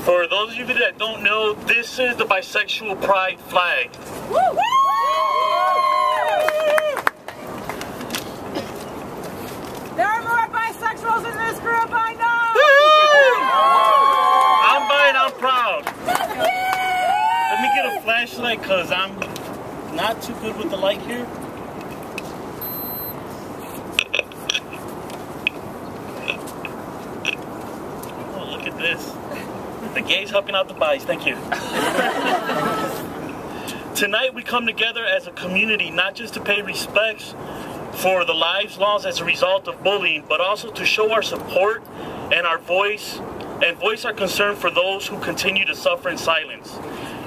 For those of you that don't know, this is the bisexual pride flag. Woo! Woo! There are more bisexuals in this group, I know! I'm bi and I'm proud. Let me get a flashlight because I'm not too good with the light here. Oh, look at this. The gays helping out the bis. Thank you. Tonight we come together as a community, not just to pay respects for the lives lost as a result of bullying, but also to show our support and our voice our concern for those who continue to suffer in silence.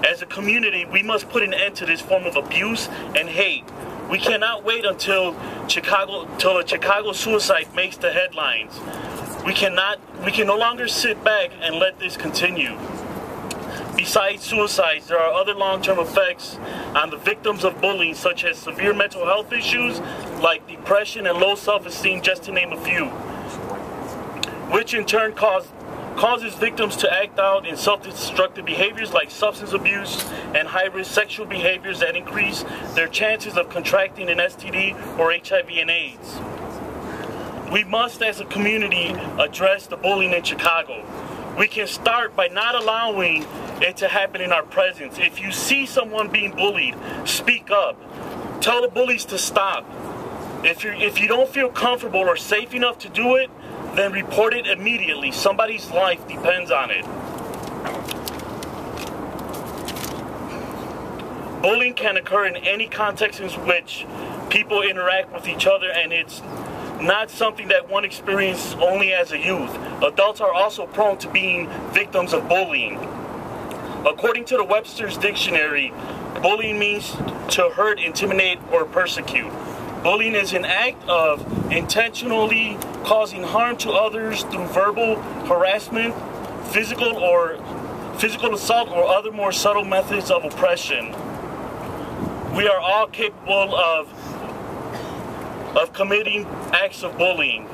As a community, we must put an end to this form of abuse and hate. We cannot wait until a Chicago suicide makes the headlines. We can no longer sit back and let this continue. Besides suicides, there are other long-term effects on the victims of bullying, such as severe mental health issues like depression and low self-esteem, just to name a few, which in turn causes victims to act out in self-destructive behaviors like substance abuse and high-risk sexual behaviors that increase their chances of contracting an STD or HIV and AIDS. We must, as a community, address the bullying in Chicago. We can start by not allowing it to happen in our presence. If you see someone being bullied, speak up. Tell the bullies to stop. If you don't feel comfortable or safe enough to do it, then report it immediately. Somebody's life depends on it. Bullying can occur in any context in which people interact with each other, and it's not something that one experiences only as a youth. Adults are also prone to being victims of bullying. According to the Webster's Dictionary, bullying means to hurt, intimidate, or persecute. Bullying is an act of intentionally causing harm to others through verbal harassment, physical assault, or other more subtle methods of oppression. We are all capable of committing acts of bullying.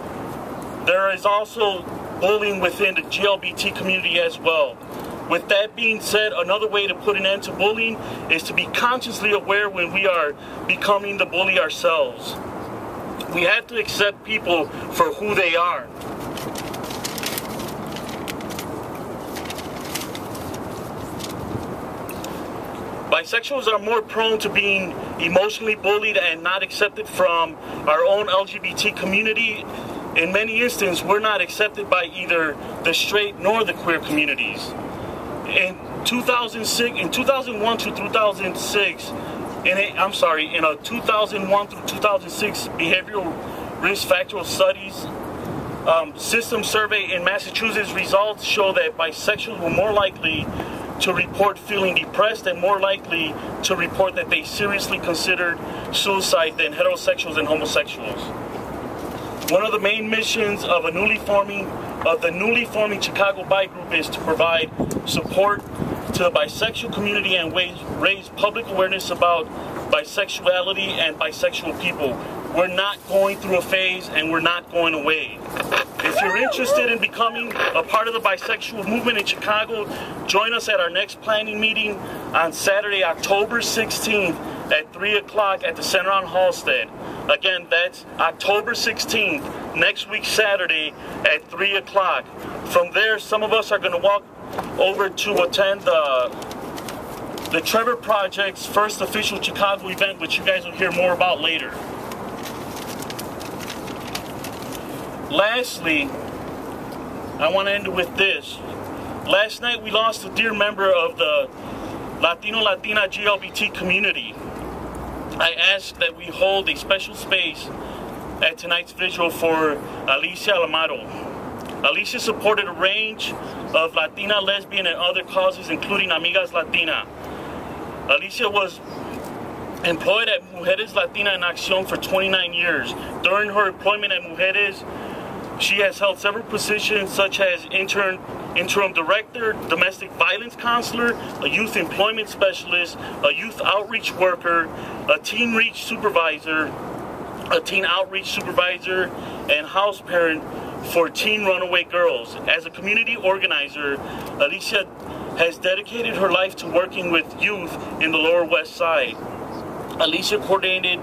There is also bullying within the GLBT community as well. With that being said, another way to put an end to bullying is to be consciously aware when we are becoming the bully ourselves. We have to accept people for who they are. Bisexuals are more prone to being emotionally bullied and not accepted from our own LGBT community. In many instances, we're not accepted by either the straight nor the queer communities. In 2001 to 2006, in a 2001 through 2006 behavioral risk factor studies system survey in Massachusetts, results show that bisexuals were more likely to report feeling depressed and more likely to report that they seriously considered suicide than heterosexuals and homosexuals. One of the main missions of the newly forming Chicago Bi Group is to provide support to the bisexual community and raise public awareness about bisexuality and bisexual people. We're not going through a phase, and we're not going away. If you're interested in becoming a part of the bisexual movement in Chicago, join us at our next planning meeting on Saturday, October 16th at 3 o'clock at the Center on Halstead. Again, that's October 16th, next week Saturday at 3 o'clock. From there, some of us are going to walk over to attend the Trevor Project's first official Chicago event, which you guys will hear more about later. Lastly, I want to end with this. Last night we lost a dear member of the Latino-Latina GLBT community. I ask that we hold a special space at tonight's vigil for Alicia Alamaro. Alicia supported a range of Latina, lesbian, and other causes, including Amigas Latina. Alicia was employed at Mujeres Latina en Acción for 29 years. During her employment at Mujeres, she has held several positions such as interim director, domestic violence counselor, a youth employment specialist, a youth outreach worker, a teen outreach supervisor, and house parent for teen runaway girls. As a community organizer, Alicia has dedicated her life to working with youth in the Lower West Side. Alicia coordinated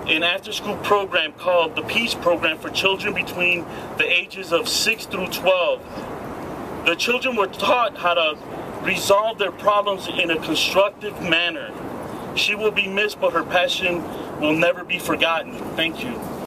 an after-school program called the Peace Program for children between the ages of 6 through 12. The children were taught how to resolve their problems in a constructive manner. She will be missed, but her passion will never be forgotten. Thank you.